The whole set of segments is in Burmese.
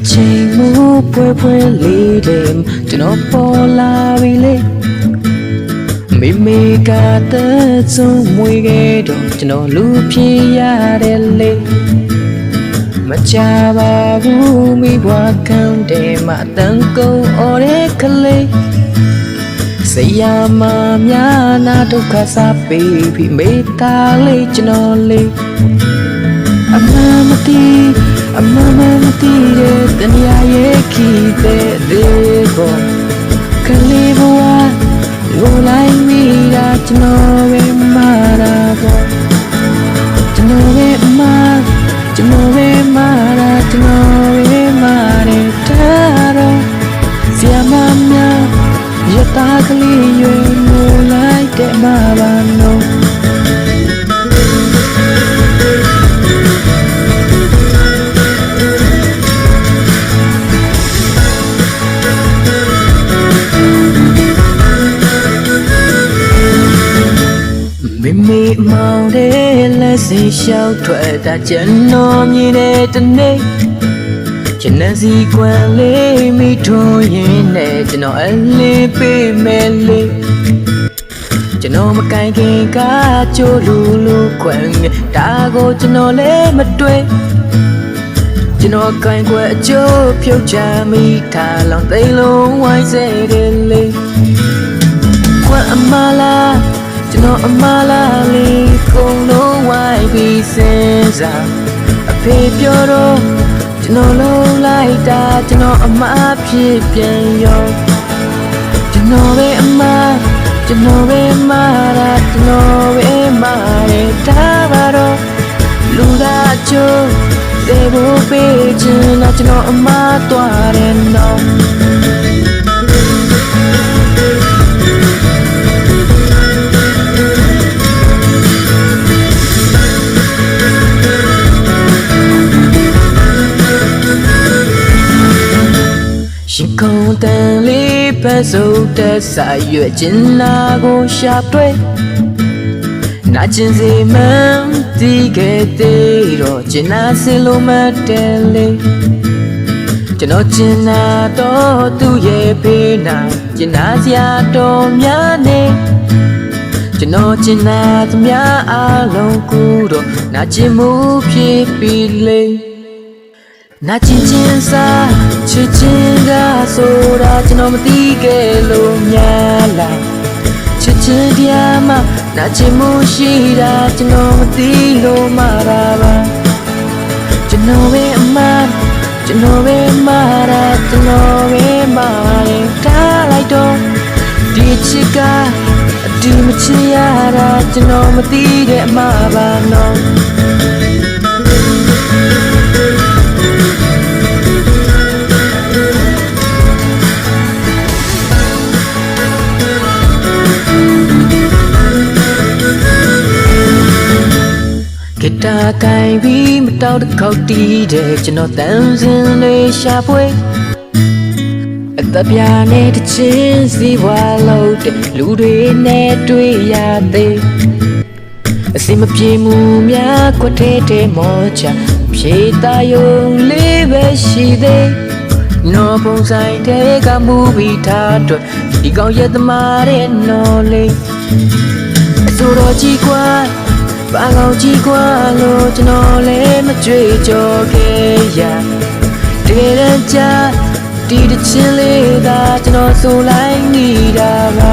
ချိန်မှုပွဲလေးတယ်ကျွန်တော်ပေါ်လာပြီလေမိကတဲ့ဆုံးမွေခဲ့တော့ကျွန်တော်လူဖြစ်ရတယ်လေမချပါဘူးမိဘခံတယ်မတန်ကုန်အော်တဲ့ကလေးစိတ်ရမများနာဒုက္ခစားပေးပြီးမေတ္တာလေးကျွန်တော်လေးအမမတီးတဲ့တဏှာရဲ့ခီးတဲ့ဒီဘောကလေးဘဝလိုလိုက်မိတာကျွန်တော်ပဲမာတာဘောကျွန်တော်ပဲမာတာကျွန်တော်ပဲမာတယ်တာတော့ဆီယမများရတာကလေးရွယ်လိုလိုက်တဲ့မှာပါနော်မိမောင်တဲ့လက်စိတ်လျှောက်ထွက်တာကျွန်တော်မြင်တဲ့တနေ့ကျွန်တော်စီကွယ်လေးမိထွန်းရင်နဲ့ကျွန်တော်အလေးပေးမယ်လေကျွန်တော်မကင်ခင်ကကြိုးလူခွင်ဒါကိုကျွန်တော်လည်းမတွေ့ကျွန်တော်ကင်ကွယ်အကျိုးဖြုတ်ချမိထားလောင်သိလုံးဝိုင်းစေတယ်လေကွယ်အမလားကျွန်တော်အမလားလေးကုန်လုံးဝိုင်းပြီးစင်စားအဖေပြောတော့ကျွန်တော်လုံးလိုက်တာကျွန်တော်အမဖြစ်ပြန်ရောကျွန်တော်ပဲအမတာကျွန်တော်ပဲမာတယ်ဒါပါတော့လူသားချိုးတဲ့ဘိုးပေးချင်တာကျွန်တော်အမသွားတယ်နော်ရှင်ကုန်တန်လေးပတ်စုပ်တဲ့စာရွက်ကျင်နာကိုရှာတွေ့နာကျင်စီမန်းတီးခဲ့တဲ့တော့ကျင်နာစီလိုမတဲလေကျွန်တော်ကျင်နာတော့သူ့ရဲ့ဖေးနာကျင်နာစရာတော်များနေကျွန်တော်ကျင်နာသမျှအလုံးကူတော့နာကျင်မှုဖြစ်ပြီးလေနာကျင်ချင်းစားချစ်ချင်းကဆိုတာကျွန်တော်မသိခဲ့လို့များလားချစ်ချင်းတရားမှနာကျင်မှုရှိတာကျွန်တော်မသိလို့မှားတာပါကျွန်တော်ပဲအမကျွန်တော်ပဲမာတာကျွန်တော်ပဲမာတယ်ထားလိုက်တော့ဒီချစ်ကအတူမချစ်ရတာကျွန်တော်မသိတဲ့အမှားပါနော်ဂီတာကိုင်ပြီးမတောက်တစ်ခေါက်တီးတယ်ကျွန်တော်တန်စင်လေးရှာဖွေအသက်ပြာနဲ့တချင်းစီဝါလို့တဲ့လူတွေနဲ့တွေ့ရသေးအစင်မပြေမှုများခွက်ထဲမောချဖြေတာယုံလေးပဲရှိသေးနော်ပုံဆိုင်တဲ့ကမူပြီးထားတော့ဒီကောင်ရဲ့သမားတဲ့နော်လေးအစိုးတော်ကြီးကွာဘာကောင်ကြီးကွာလို့ကျွန်တော်လည်းမကြွေကြော်ခဲ့ရတကယ်တမ်းကျဒီတချင်းလေးသာကျွန်တော်ဆိုလိုက်နေတာပါ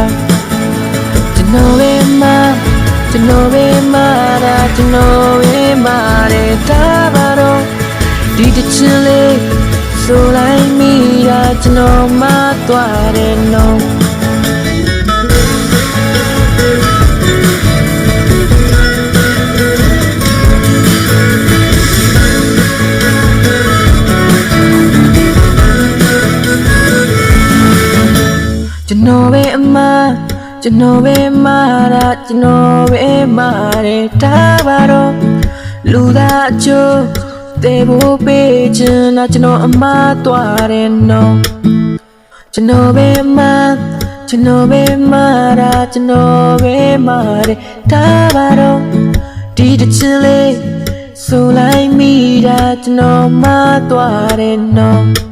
ကျွန်တော်ပဲမာတာကျွန်တော်ပဲမာတယ်ဒါပါတော့ဒီတချင်းလေးဆိုလိုက်မိတာကျွန်တော်မသွားတယ်နော်ကျွန်တော်ပဲအမကျွန်တော်ပဲမာတာကျွန်တော်ပဲမာတယ်ဒါပါတော့လူသားအချို့တဲ့ဘိုးပေးချင်တာကျွန်တော်အမသွားတယ်နော်ကျွန်တော်ပဲအမကျွန်တော်ပဲမာတာကျွန်တော်ပဲမာတယ်ဒါပါတော့ဒီတချင်လေးဆိုလိုက်မိတာ ကျွန်တော်မသွားတယ်နော်